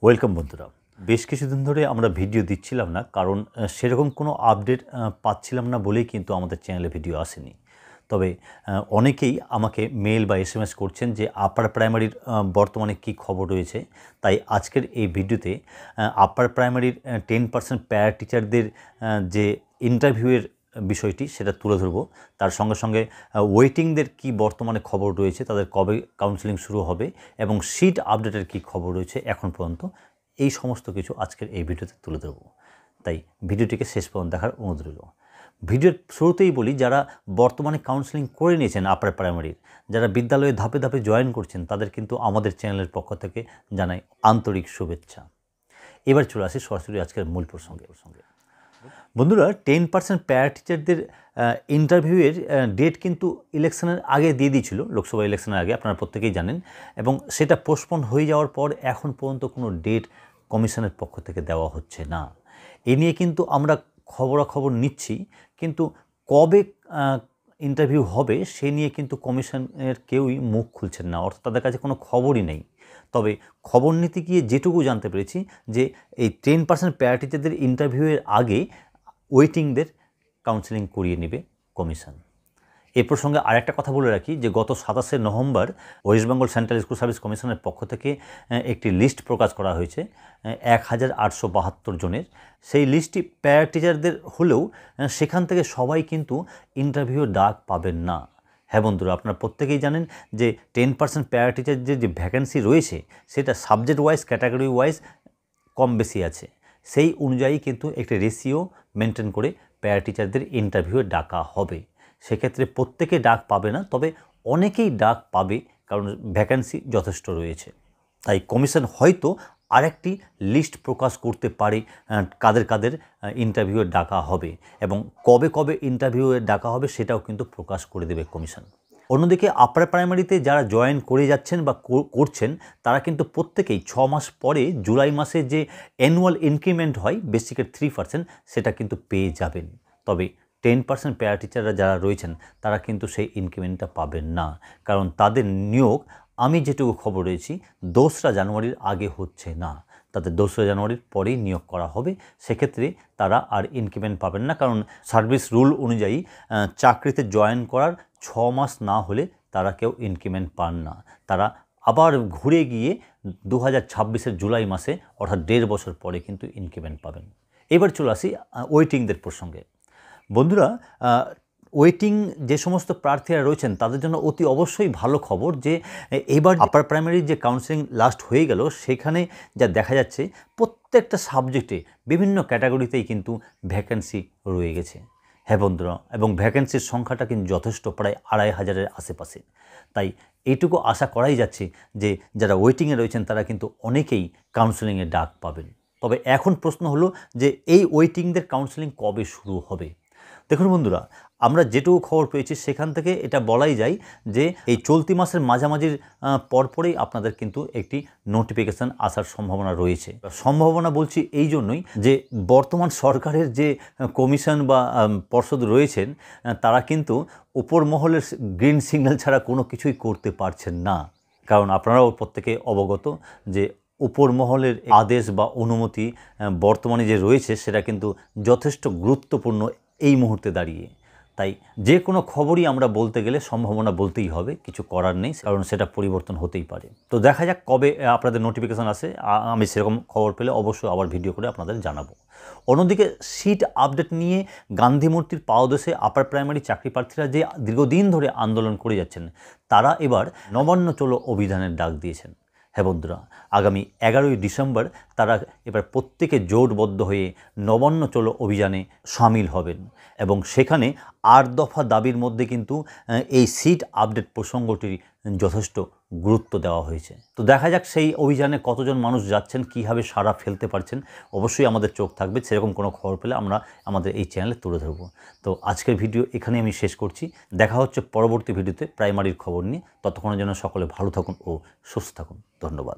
Welcome বন্ধুরা। বেশ কিছুদিন ধরে আমরা ভিডিও দিচ্ছিলাম না, কারণ সেরকম কোনো আপডেট পাচ্ছিলাম না বলেই কিন্তু আমাদের চ্যানেলে ভিডিও আসেনি। তবে অনেকেই আমাকে মেল বা SMS করছেন যে আপার প্রাইমারির বর্তমানে কী খবর রয়েছে। তাই আজকের এই ভিডিওতে আপার প্রাইমারির 10% প্যারা টিচারদের যে ইন্টারভিউয়ের বিষয়টি সেটা তুলে ধরব। তার সঙ্গে সঙ্গে ওয়েটিংদের কি বর্তমানে খবর রয়েছে, তাদের কবে কাউন্সেলিং শুরু হবে এবং সিট আপডেটের কি খবর রয়েছে এখন পর্যন্ত, এই সমস্ত কিছু আজকের এই ভিডিওতে তুলে ধরব। তাই ভিডিওটিকে শেষ পর্যন্ত দেখার অনুরোধ রইল। ভিডিওর শুরুতেই বলি, যারা বর্তমানে কাউন্সেলিং করে নিয়েছেন আপার প্রাইমারির, যারা বিদ্যালয়ে ধাপে ধাপে জয়েন করছেন, তাদের কিন্তু আমাদের চ্যানেলের পক্ষ থেকে জানাই আন্তরিক শুভেচ্ছা। এবার চলে আসি সরাসরি আজকের মূল প্রসঙ্গে। বন্ধুরা, 10% প্যারা টিচারদের ইন্টারভিউয়ের ডেট কিন্তু ইলেকশনের আগে দিয়ে দিয়েছিল, লোকসভা ইলেকশনের আগে, আপনারা প্রত্যেকেই জানেন, এবং সেটা পোস্টপোন হয়ে যাওয়ার পর এখন পর্যন্ত কোনো ডেট কমিশনের পক্ষ থেকে দেওয়া হচ্ছে না। এ নিয়ে কিন্তু আমরা খবরাখবর নিচ্ছি, কিন্তু কবে ইন্টারভিউ হবে সে নিয়ে কিন্তু কমিশনের কেউই মুখ খুলছেন না, অর্থাৎ তাদের কাছে কোনো খবরই নেই। তবে খবর নিতে গিয়ে যেটুকু জানতে পেরেছি যে এই 10% প্যারা টিচারদের ইন্টারভিউয়ের আগে ওয়েটিংদের কাউন্সেলিং করিয়ে নেবে কমিশন। এ প্রসঙ্গে আরেকটা কথা বলে রাখি যে গত 27শে November West Bengal central school service কমিশনের পক্ষ থেকে একটি লিস্ট প্রকাশ করা হয়েছে 1872 জনের। সেই লিস্টটি প্যারা টিচারদের হলেও সেখান থেকে সবাই কিন্তু ইন্টারভিউ ডাক পাবেন না। হ্যাঁ বন্ধুরা, আপনারা প্রত্যেকেই জানেন যে 10% প্যারা টিচারদের যে ভ্যাকেন্সি রয়েছে সেটা সাবজেক্ট ওয়াইজ, ক্যাটাগরি ওয়াইজ কম বেশি আছে। সেই অনুযায়ী কিন্তু একটি রেশিও মেনটেন করে প্যারা টিচারদের ইন্টারভিউ ডাকা হবে। সেক্ষেত্রে প্রত্যেকে ডাক পাবে না, তবে অনেকেই ডাক পাবে, কারণ ভ্যাকেন্সি যথেষ্ট রয়েছে। তাই কমিশন হয়তো আরেকটি লিস্ট প্রকাশ করতে পারে কাদের কাদের ইন্টারভিউয়ে ডাকা হবে এবং কবে কবে ইন্টারভিউয়ে ডাকা হবে সেটাও কিন্তু প্রকাশ করে দেবে কমিশন। অন্যদিকে আপার প্রাইমারিতে যারা জয়েন করে যাচ্ছেন বা করছেন, তারা কিন্তু প্রত্যেকেই 6 মাস পরে জুলাই মাসে যে অ্যানুয়াল ইনক্রিমেন্ট হয় বেসিকের 3%, সেটা কিন্তু পেয়ে যাবেন। তবে 10% প্যারা টিচাররা যারা রয়েছেন তারা কিন্তু সেই ইনক্রিমেন্টটা পাবেন না, কারণ তাদের নিয়োগ, আমি যেটুকু খবর রয়েছি, 2রা জানুয়ারির আগে হচ্ছে না, তাদের 2রা জানুয়ারির পরেই নিয়োগ করা হবে। সেক্ষেত্রে তারা আর ইনক্রিমেন্ট পাবেন না, কারণ সার্ভিস রুল অনুযায়ী চাকরিতে জয়েন করার 6 মাস না হলে তারা কেউ ইনক্রিমেন্ট পান না। তারা আবার ঘুরে গিয়ে 2026-এর জুলাই মাসে, অর্থাৎ 1.5 বছর পরে কিন্তু ইনক্রিমেন্ট পাবেন। এবার চলে আসি ওয়েটিংদের প্রসঙ্গে। বন্ধুরা, ওয়েটিং যে সমস্ত প্রার্থীরা রয়েছেন তাদের জন্য অতি অবশ্যই ভালো খবর যে এবার আপার প্রাইমারির যে কাউন্সেলিং লাস্ট হয়ে গেল, সেখানে যা দেখা যাচ্ছে প্রত্যেকটা সাবজেক্টে বিভিন্ন ক্যাটাগরিতেই কিন্তু ভ্যাকেন্সি রয়ে গেছে। হ্যাঁ বন্ধুরা, এবং ভ্যাকেন্সির সংখ্যাটা কিন্তু যথেষ্ট, প্রায় 2500-এর আশেপাশে। তাই এইটুকু আশা করাই যাচ্ছে যে যারা ওয়েটিংয়ে রয়েছেন তারা কিন্তু অনেকেই কাউন্সেলিংয়ে ডাক পাবেন। তবে এখন প্রশ্ন হলো যে এই ওয়েটিংদের কাউন্সেলিং কবে শুরু হবে। দেখুন বন্ধুরা, আমরা যেটুকু খবর পেয়েছি সেখান থেকে এটা বলাই যায় যে এই চলতি মাসের মাঝামাঝির পরপরেই আপনাদের কিন্তু একটি নোটিফিকেশান আসার সম্ভাবনা রয়েছে। সম্ভাবনা বলছি এই জন্যই যে বর্তমান সরকারের যে কমিশন বা পর্ষদ রয়েছেন, তারা কিন্তু উপর মহলের গ্রিন সিগন্যাল ছাড়া কোনো কিছুই করতে পারছেন না। কারণ আপনারাও প্রত্যেকে অবগত যে উপর মহলের আদেশ বা অনুমতি বর্তমানে যে রয়েছে সেটা কিন্তু যথেষ্ট গুরুত্বপূর্ণ এই মুহূর্তে দাঁড়িয়ে। তাই যে কোনো খবরই আমরা বলতে গেলে সম্ভাবনা বলতেই হবে, কিছু করার নেই, কারণ সেটা পরিবর্তন হতেই পারে। তো দেখা যাক কবে আপনাদের নোটিফিকেশান আসে। আমি সেরকম খবর পেলে অবশ্যই আবার ভিডিও করে আপনাদের জানাবো। অন্যদিকে সিট আপডেট নিয়ে গান্ধী মূর্তির পাদদেশে আপার প্রাইমারি চাকরি প্রার্থীরা যে দীর্ঘদিন ধরে আন্দোলন করে যাচ্ছেন, তারা এবার নবান্ন চলো অভিযানের ডাক দিয়েছেন। হ্যাঁ বন্ধুরা, আগামী 11ই ডিসেম্বর তারা এবার প্রত্যেকে জোটবদ্ধ হয়ে নবান্ন চলো অভিযানে সামিল হবেন এবং সেখানে 8 দফা দাবির মধ্যে কিন্তু এই সিট আপডেট প্রসঙ্গটির যথেষ্ট গুরুত্ব দেওয়া হয়েছে। তো দেখা যাক সেই অভিযানে কতজন মানুষ যাচ্ছেন, কীভাবে সাড়া ফেলতে পারছেন। অবশ্যই আমাদের চোখ থাকবে, সেরকম কোনো খবর পেলে আমরা আমাদের এই চ্যানেলে তুলে ধরব। তো আজকের ভিডিও এখানে আমি শেষ করছি। দেখা হচ্ছে পরবর্তী ভিডিওতে প্রাইমারির খবর নিয়ে। ততক্ষণের জন্য সকলে ভালো থাকুন ও সুস্থ থাকুন। ধন্যবাদ।